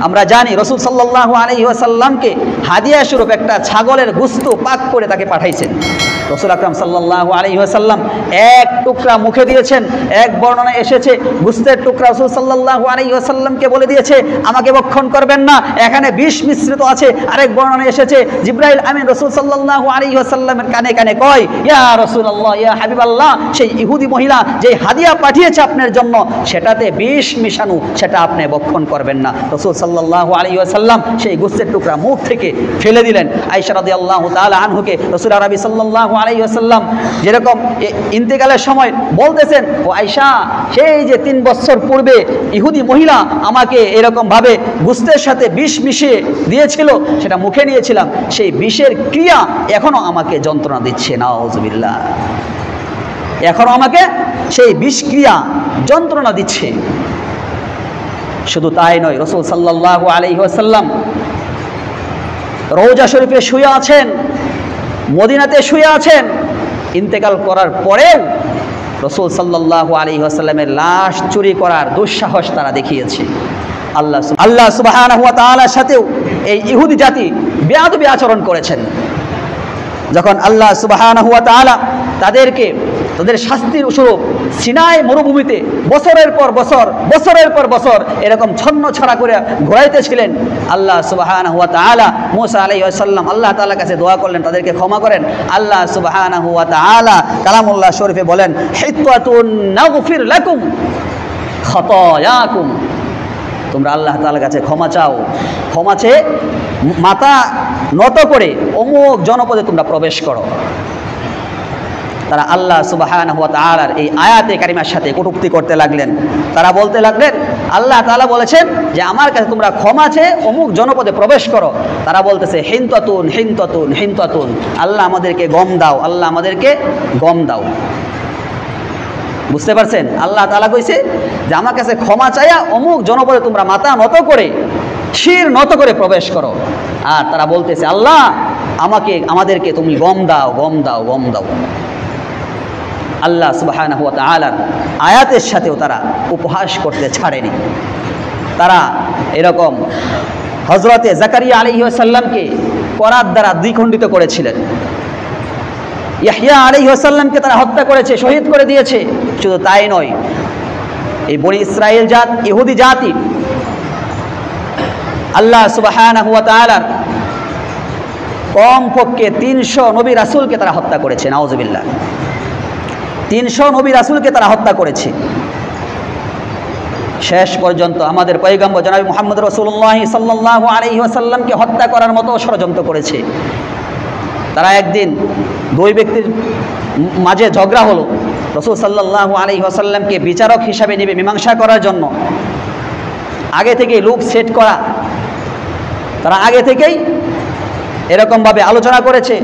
আমরা জানি রাসূল সাল্লাল্লাহু আলাইহি ওয়াসাল্লামকে হাদিয়া স্বরূপ একটা ছাগলের গোশত পাক করে তাকে পাঠাইছেন। রাসূল আকরাম সাল্লাল্লাহু আলাইহি ওয়াসাল্লাম এক টুকরা মুখে দিয়েছেন। এক বর্ণনায় এসেছে গোশতের টুকরা রাসূল সাল্লাল্লাহু আলাইহি ওয়াসাল্লামকে বলে দিয়েছে আমাকে ভক্ষণ করবেন না, এখানে বিষ মিশ্রিত আছে। আরেক বর্ণনায় এসেছে জিবরাইল আমিন রাসূল সাল্লাল্লাহু আলাইহি ওয়াসাল্লামের কানে কানে কয় ইয়া রাসূলুল্লাহ ইয়া হাবিবাল্লাহ, সেই ইহুদি মহিলা যে হাদিয়া পাঠিয়েছে আপনার জন্য সেটাতে বিষ মিশানো, সেটা আপনি ভক্ষণ করবেন না। রাসূল সাল্লাল্লাহু আলাইহি ওয়াসাল্লাম সেই গোশতের টুকরা মুখ থেকে ফেলে দিলেন। আয়েশা রাদিয়াল্লাহু তাআলা আনহুকে রাসূল আরবি সাল্লাল্লাহু আলাইহি ওয়াসাল্লাম যেরকম ইন্তেকালের সময় বলতেছেন, ও আয়েশা, সেই যে 3 বছর পূর্বে ইহুদি মহিলা আমাকে এরকম ভাবে গোশতের সাথে বিষ মিশিয়ে দিয়েছিল, সেটা মুখে নিয়েছিলাম, সেই বিষের ক্রিয়া এখনো আমাকে যন্ত্রণা দিচ্ছে। নাউযুবিল্লাহ, এখনো আমাকে সেই বিষ ক্রিয়া যন্ত্রণা দিচ্ছে। শুধু তাই নয়, রাসূল সাল্লাল্লাহু আলাইহি ওয়াসাল্লাম রওজা শরীফে শুয়ে আছেন, মদিনাতে শুয়ে আছেন। ইন্তেকাল করার পরেও রাসূল সাল্লাল্লাহু আলাইহি ওয়াসাল্লামের লাশ চুরি করার দুঃসাহস তারা দেখিয়েছে। আল্লাহ সুবহানাহু ওয়া তাআলার সাথেও এই ইহুদি জাতি বেয়াদবি আচরণ করেছেন। যখন আল্লাহ সুবহানাহু ওয়া তাআলা তাদেরকে তাদের শাস্তির স্বরূপ সিনাই মরুভূমিতে বছরের পর বছর এরকম ছন্ন ছড়া করে ঘোরাইতেছিলেন, আল্লাহ সুবহানাহু ওয়া তাআলা মূসা আলাইহিস সালাম আল্লাহ তাআলার কাছে দোয়া করলেন তাদেরকে ক্ষমা করেন। আল্লাহ সুবহানাহু ওয়া তাআলা কালামুল্লাহ শরীফে বলেন হিত্তাতুন নাগফির লাকুম খাতায়াকুম, তোমরা আল্লাহ তাআলার কাছে ক্ষমা চাও, ক্ষমা চেয়ে মাথা নত করে অমুক জনপদে তোমরা প্রবেশ করো। তারা আল্লাহ সুবহানাহু ওয়া তাআলার এই আয়াতে কারিমার সাথে কটূক্তি করতে লাগলেন। তারা বলতে লাগলেন আল্লাহ তাআলা বলেছেন যে আমার কাছে তোমরা ক্ষমা চেয়ে অমুক জনপদে প্রবেশ করো। তারা বলতেছে হিনতাতুন হিনতাতুন হিনতাতুন, আল্লাহ আমাদেরকে গম দাও, আল্লাহ আমাদেরকে গম দাও। বুঝতে পারছেন? আল্লাহ তাআলা কইছে যে আমার কাছে ক্ষমা চাইয়া অমুক জনপদে তোমরা মাথা নত করে শির নত করে প্রবেশ করো। আর তারা বলতেছে আল্লাহ আমাদেরকে তুমি গম দাও, গম দাও, গম দাও। আল্লাহ সুবহানাহু ওয়া তাআলার আয়াতের সাথেও তারা উপহাস করতে ছাড়েনি। তারা এরকম হযরতে জাকারিয়া আলাইহিস সালামকে করাত দ্বারা দ্বিখণ্ডিত করেছিলেন। ইয়াহইয়া আলাইহিস সালামকে তারা হত্যা করেছে, শহীদ করে দিয়েছে। শুধু তাই নয়, এই বনি ইসরাইল জাত ইহুদি জাতি আল্লাহ সুবহানাহু ওয়া তাআলার কমপক্ষে 300 নবী রাসূলকে তারা হত্যা করেছে। নাউযুবিল্লাহ, 300 নবী রাসূলকে তারা হত্যা করেছে। শেষ পর্যন্ত আমাদের পয়গম্বর জনাব মুহাম্মদ রাসূলুল্লাহ সাল্লাল্লাহু আলাইহি ওয়াসাল্লামকে হত্যা করার মতো ষড়যন্ত্র করেছে। তারা একদিন দুই ব্যক্তির মাঝে ঝগড়া হলো, রাসূল সাল্লাল্লাহু আলাইহি ওয়াসাল্লামকে বিচারক হিসাবে নেবে মীমাংসা করার জন্য আগে থেকেই লোক সেট করা। তারা আগে থেকেই এরকমভাবে আলোচনা করেছে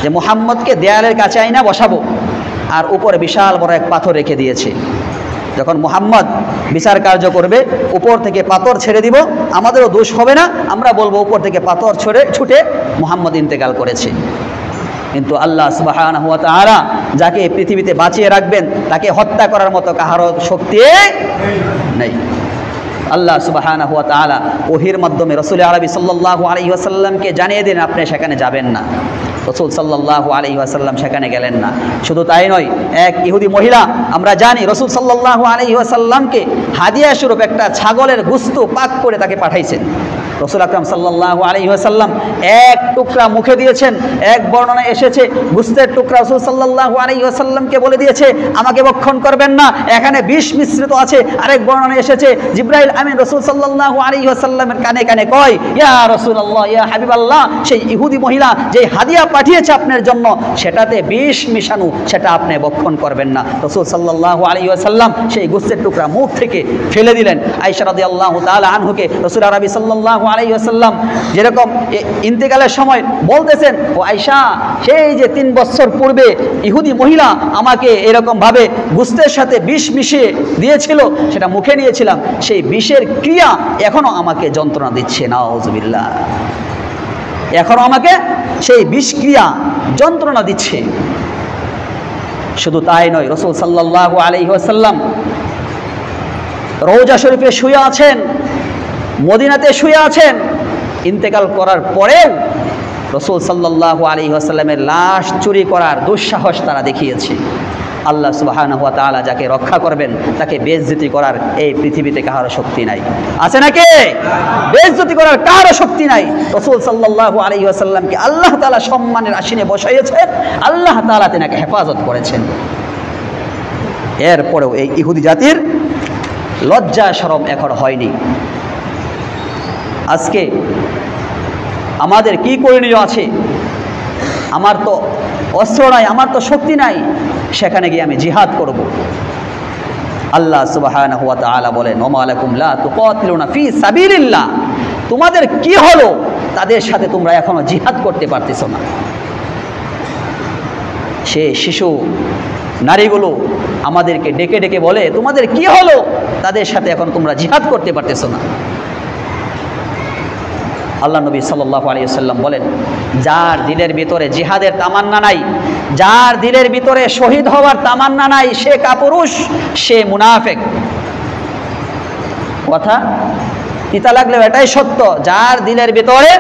যে মুহাম্মদকে দেয়ালের কাছে আইনা বসাবো, আর উপরে বিশাল বড় এক পাথর রেখে দিয়েছে। যখন মুহাম্মদ বিচার কার্য করবে উপর থেকে পাথর ছেড়ে দিব, আমাদেরও দোষ হবে না, আমরা বলবো উপর থেকে পাথর ছুটে মুহাম্মদ ইন্তেকাল করেছে। কিন্তু আল্লাহ সুবহানাহু ওয়া তাআলা যাকে পৃথিবীতে বাঁচিয়ে রাখবেন তাকে হত্যা করার মতো কাহারও শক্তি নেই। আল্লাহ সুবহানাহু ওয়া তাআলা ওহির মাধ্যমে রাসূল আরবি সাল্লাল্লাহু আলাইহি ওয়াসাল্লামকে জানিয়ে দেন আপনি সেখানে যাবেন না। রাসূল সাল্লাল্লাহু আলাইহি ওয়াসাল্লাম সেখানে গেলেন না। শুধু তাই নয়, এক ইহুদি মহিলা, আমরা জানি রাসূল সাল্লাল্লাহু আলাইহি ওয়াসাল্লামকে হাদিয়া স্বরূপ একটা ছাগলের গোশত পাক করে তাকে পাঠাইছেন। রাসূল আকরাম সাল্লাল্লাহু আলাইহি ওয়াসাল্লাম এক টুকরা মুখে দিয়েছেন। এক বর্ণনায় এসেছে গোশতের টুকরা রাসূল সাল্লাল্লাহু আলাইহি ওয়াসাল্লামকে বলে দিয়েছে আমাকে ভক্ষণ করবেন না, এখানে বিষ মিশ্রিত আছে। আরেক বর্ণনায় এসেছে জিবরাইল আমিন রাসূল সাল্লাল্লাহু আলাইহি ওয়াসাল্লামের কানে কানে কয় ইয়া রাসূলুল্লাহ ইয়া হাবিবাল্লাহ, সেই ইহুদি মহিলা যে হাদিয়া পাঠিয়েছে আপনার জন্য সেটাতে বিষ মিশানো, সেটা আপনি ভক্ষণ করবেন না। রাসূল সাল্লাল্লাহু আলাইহি ওয়াসাল্লাম সেই গোশতের টুকরা মুখ থেকে ফেলে দিলেন। আয়েশা রাদিয়াল্লাহু তাআলা আনহুকে রাসূল আরবি সাল্লাল্লাহু আলাইহি ওয়াসাল্লাম যেরকম ইন্তেকালের সময় বলতেছেন, ও আয়েশা, সেই যে 3 বছর পূর্বে ইহুদি মহিলা আমাকে এরকম ভাবে গোশতের সাথে বিষ মিশিয়ে দিয়েছিল, সেটা মুখে নিয়েছিলাম, সেই বিষের ক্রিয়া এখনো আমাকে যন্ত্রণা দিচ্ছে। নাউযুবিল্লাহ, এখনো আমাকে সেই বিষ ক্রিয়া যন্ত্রণা দিচ্ছে। শুধু তাই নয়, রাসূল সাল্লাল্লাহু আলাইহি ওয়াসাল্লাম রওজা শরীফে শুয়ে আছেন, মদিনাতে শুয়ে আছেন, ইন্তেকাল করার পরেও রাসূল সাল্লাল্লাহু আলাইহি ওয়াসাল্লামের লাশ চুরি করার দুঃসাহস তারা দেখিয়েছে। আল্লাহ সুবহানাহু ওয়া তাআলা যাকে রক্ষা করবেন তাকে বেইজ্জতি করার এই পৃথিবীতে কারো শক্তি নাই। আছে নাকি? বেইজ্জতি করার কারো শক্তি নাই। রাসূল সাল্লাল্লাহু আলাইহি ওয়াসাল্লামকে আল্লাহ তাআলা সম্মানের আসনে বসাইয়েছেন, আল্লাহ তাআলা তিনাকে হেফাজত করেছেন। এরপরেও এই ইহুদি জাতির লজ্জা শরম এখন হয়নি। আজকে আমাদের কি করণীয় আছে? আমার তো অস্ত্র নাই, আমার তো শক্তি নাই, সেখানে গিয়ে আমি জিহাদ করব। আল্লাহ সুবহানাহু ওয়া তাআলা বলেন, ওমা লাকুম লা তুকাতিলুনা ফি সাবিলিল্লাহ, তোমাদের কি হলো তাদের সাথে তোমরা এখনো জিহাদ করতে পারতেছো না। সে শিশু নারীগুলো আমাদেরকে ডেকে ডেকে বলে, তোমাদের কি হলো, তাদের সাথে এখন তোমরা জিহাদ করতে পারতেছো না। আল্লাহ নবী সাল্লাল্লাহু আলাইহি ওয়াসাল্লাম বলেন, যার দিলের ভিতরে জিহাদের তামান্না নাই, যার দিলের ভিতরে শহীদ হওয়ার তামান্না নাই, সে কাপুরুষ, সে মুনাফিক। কথা তিতা লাগলেও এটাই সত্য, যার দিলের ভিতরে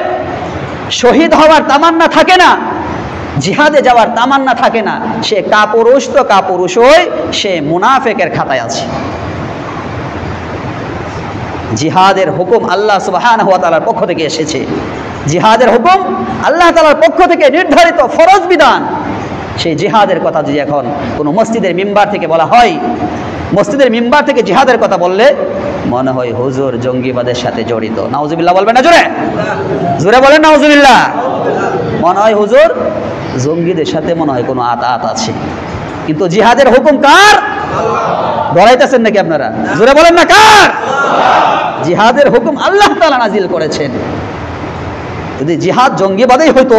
শহীদ হওয়ার তামান্না থাকে না, জিহাদে যাওয়ার তামান্না থাকে না, সে কাপুরুষ তো কাপুরুষই, সে মুনাফিকের খাতায় আছে। জিহাদের হুকুম আল্লাহ সুবহানাহু ওয়া তাআলার পক্ষ থেকে এসেছে। জিহাদের হুকুম আল্লাহ তাআলার পক্ষ থেকে নির্ধারিত ফরজ বিধান। সেই জিহাদের কথা যদি এখন কোনো মসজিদের মিম্বার থেকে বলা হয়, মসজিদের মিম্বার থেকে জিহাদের কথা বললে মনে হয় হুজুর জঙ্গিবাদের সাথে জড়িত। নাউজুবিল্লাহ বলবেন না? জোরে জোরে বলেন নাউজুবিল্লাহ। মনে হয় হুজুর জঙ্গিদের সাথে মনে হয় কোনো আতাত আছে, কিন্তু জিহাদের হুকুম কার? ডরাইতেছেন নাকি আপনারা? জোরে বলেন না কার? জিহাদের হুকুম আল্লাহ তাআলা নাজিল করেছেন। যদি জিহাদ জঙ্গিবাদেই হইতো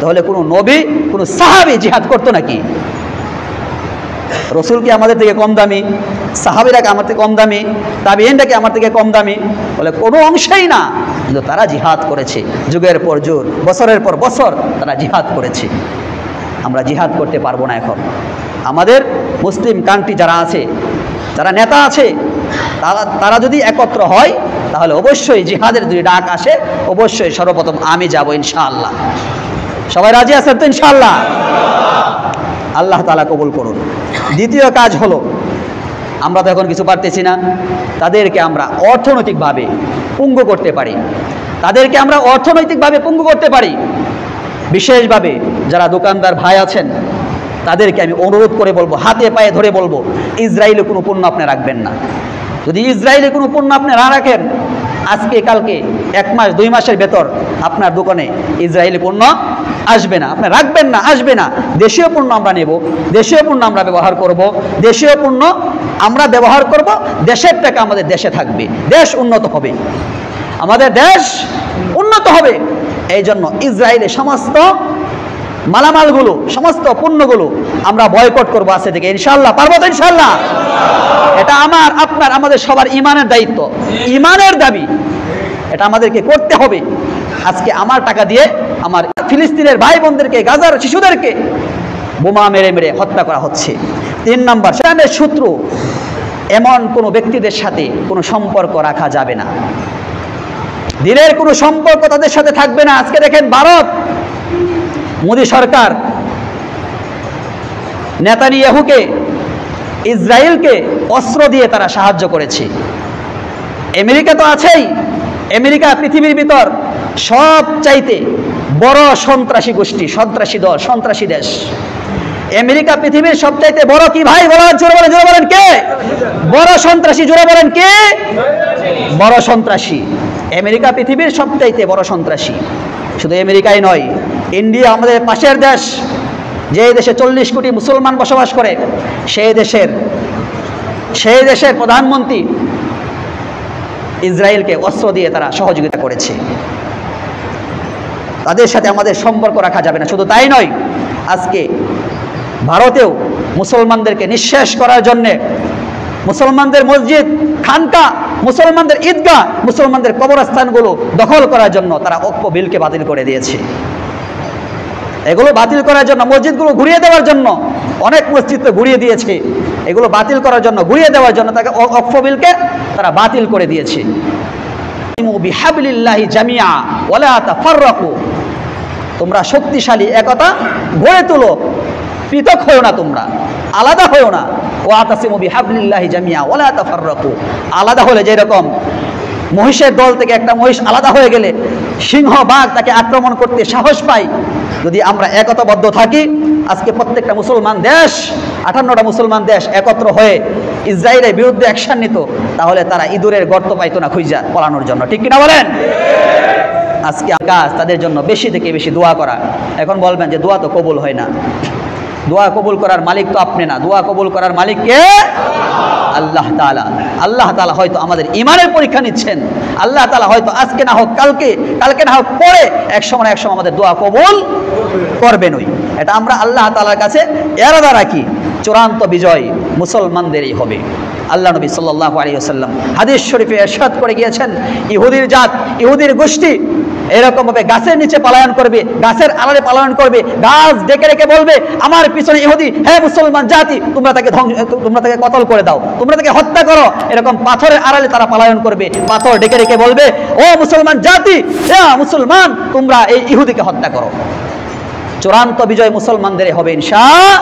তাহলে কোনো নবী, কোনো সাহাবী জিহাদ করতো নাকি? রসুল কি আমাদের থেকে কম দামি? সাহাবীরা কি আমার থেকে কম দামি? তাবিঈনরা কি আমার থেকে কম দামি? বলে কোনো অংশেই না, কিন্তু তারা জিহাদ করেছে, যুগের পর যুগ, বছরের পর বছর তারা জিহাদ করেছে। আমরা জিহাদ করতে পারবো না এখন। আমাদের মুসলিম কান্ট্রি যারা আছে, যারা নেতা আছে, তারা যদি একত্র হয় তাহলে অবশ্যই জিহাদের যদি ডাক আসে, অবশ্যই সর্বপ্রথম আমি যাব ইনশাআল্লাহ। সবাই রাজি আছেন তো ইনশাআল্লাহ? আল্লাহ তাআলা কবুল করুন। দ্বিতীয় কাজ হলো, আমরা তো এখন কিছু পারতেছি না, তাদেরকে আমরা অর্থনৈতিকভাবে পঙ্গু করতে পারি। তাদেরকে আমরা অর্থনৈতিকভাবে পঙ্গু করতে পারি। বিশেষভাবে যারা দোকানদার ভাই আছেন তাদেরকে আমি অনুরোধ করে বলবো, হাতে পায়ে ধরে বলবো, ইসরায়েলে কোনো পণ্য আপনি রাখবেন না। যদি ইসরায়েলে কোনো পণ্য আপনি না রাখেন, আজকে কালকে 1 মাস 2 মাসের ভেতর আপনার দোকানে ইসরায়েলি পণ্য আসবে না। আপনি রাখবেন না, আসবে না। দেশীয় পণ্য আমরা নেব, দেশীয় পণ্য আমরা ব্যবহার করব, দেশীয় পণ্য আমরা ব্যবহার করব, দেশের টাকা আমাদের দেশে থাকবে, দেশ উন্নত হবে, আমাদের দেশ উন্নত হবে। এই জন্য ইসরায়েলের সমস্ত মালামালগুলো, সমস্ত পণ্যগুলো আমরা বয়কট করবো আজকে থেকে ইনশাআল্লাহ। পারবো তো ইনশাআল্লাহ? এটা আমার, আপনার, আমাদের সবার ইমানের দায়িত্ব, ইমানের দাবি, এটা আমাদেরকে করতে হবে। আজকে আমার টাকা দিয়ে আমার ফিলিস্তিনের ভাই বোনদেরকে, গাজার শিশুদেরকে বোমা মেরে মেরে হত্যা করা হচ্ছে। 3 নম্বর, ইসলামের শত্রু এমন কোনো ব্যক্তিদের সাথে কোনো সম্পর্ক রাখা যাবে না। দিনের কোনো সম্পর্ক তাদের সাথে থাকবে না। আজকে দেখেন ভারত, মোদী সরকার নেতানিয়াহুকে, ইসরায়েলকে অস্ত্র দিয়ে তারা সাহায্য করেছে। আমেরিকা তো আছেই, আমেরিকা পৃথিবীর ভিতর সবচাইতে বড় সন্ত্রাসী গোষ্ঠী, সন্ত্রাসী দল, সন্ত্রাসী দেশ। আমেরিকা পৃথিবীর সবচাইতে বড় কি ভাই বলেন? জোরে বলেন, জোরে বলেন কে? বড় সন্ত্রাসী। জোরে বলেন কে? বড় সন্ত্রাসী। আমেরিকা পৃথিবীর সবচাইতে বড় সন্ত্রাসী। শুধু আমেরিকাই নয়, ইন্ডিয়া আমাদের পাশের দেশ, যে দেশে 40 কোটি মুসলমান বসবাস করে, সেই দেশের প্রধানমন্ত্রী ইসরায়েলকে অস্ত্র দিয়ে তারা সহযোগিতা করেছে। তাদের সাথে আমাদের সম্পর্ক রাখা যাবে না। শুধু তাই নয়, আজকে ভারতেও মুসলমানদেরকে নিঃশেষ করার জন্যে, মুসলমানদের মসজিদ, খানকা, মুসলমানদের ঈদগাহ, মুসলমানদের কবরস্থানগুলো দখল করার জন্য তারা ওয়াকফ বিলকে বাতিল করে দিয়েছে। এগুলো বাতিল করার জন্য, মসজিদগুলো ঘুরিয়ে দেওয়ার জন্য, অনেক মসজিদ তো ঘুরিয়ে দিয়েছে, এগুলো বাতিল করার জন্য, ঘুরিয়ে দেওয়ার জন্য তাকে ওয়াকফ বিলকে তারা বাতিল করে দিয়েছে। বিহাবলিল্লাহি জামিআ ওয়ালা তাফাররাকু, তোমরা শক্তিশালী একতা গড়ে তোলো, পৃথক হয়েও না, তোমরা আলাদা হয়েও না। ওয়াতাসিমু বিহাবলিল্লাহি জামিআ ওয়ালা তাফাররাকু, আলাদা হলে যেরকম মহিষের দল থেকে একটা মহিষ আলাদা হয়ে গেলে সিংহ বাঘ তাকে আক্রমণ করতে সাহস পায়, যদি আমরা একতাবদ্ধ থাকি, আজকে প্রত্যেকটা মুসলমান দেশ, 58টা মুসলমান দেশ একত্র হয়ে ইসরায়েলের বিরুদ্ধে অ্যাকশন নিত, তাহলে তারা ইঁদুরের গর্ত পাইতো না খুঁজা পলানোর জন্য, ঠিক কিনা বলেন? আজকে কাজ তাদের জন্য বেশি থেকে বেশি দোয়া করা। এখন বলবেন যে দোয়া তো কবুল হয় না। দোয়া কবুল করার মালিক তো আপনি না, দোয়া কবুল করার মালিক কে? আল্লাহ তাআলা। আল্লাহ তাআলা হয়তো আমাদের ঈমানের পরীক্ষা নিচ্ছেন। আল্লাহ তাআলা হয়তো আজকে না হোক কালকে, কালকে না হোক পরে, এক সময় আমাদের দোয়া কবুল করবেনই। এটা আমরা আল্লাহ তাআলার কাছে ইরাদা রাখি। চূড়ান্ত বিজয় মুসলমানদেরই হবে। আল্লাহ নবী সাল্লাল্লাহু আলাইহি ওয়াসাল্লাম হাদিস শরীফে ইরশাদ করে গিয়েছেন, ইহুদির জাত, ইহুদির গোষ্ঠী এরকমভাবে গাছের নিচে পলায়ন করবে, গাছের আড়ালে পলায়ন করবে, গাছ ডেকে রেখে বলবে আমার পিছনে ইহুদি, হ্যাঁ মুসলমান জাতি, তোমরা তাকে কতল করে দাও, তোমরা তাকে হত্যা করো। এরকম পাথরের আড়ালে তারা পলায়ন করবে, পাথর ডেকে রেখে বলবে ও মুসলমান জাতি, হ্যাঁ মুসলমান, তোমরা এই ইহুদিকে হত্যা করো। চূড়ান্ত বিজয় মুসলমানদের হবে ইনশাআল্লাহ।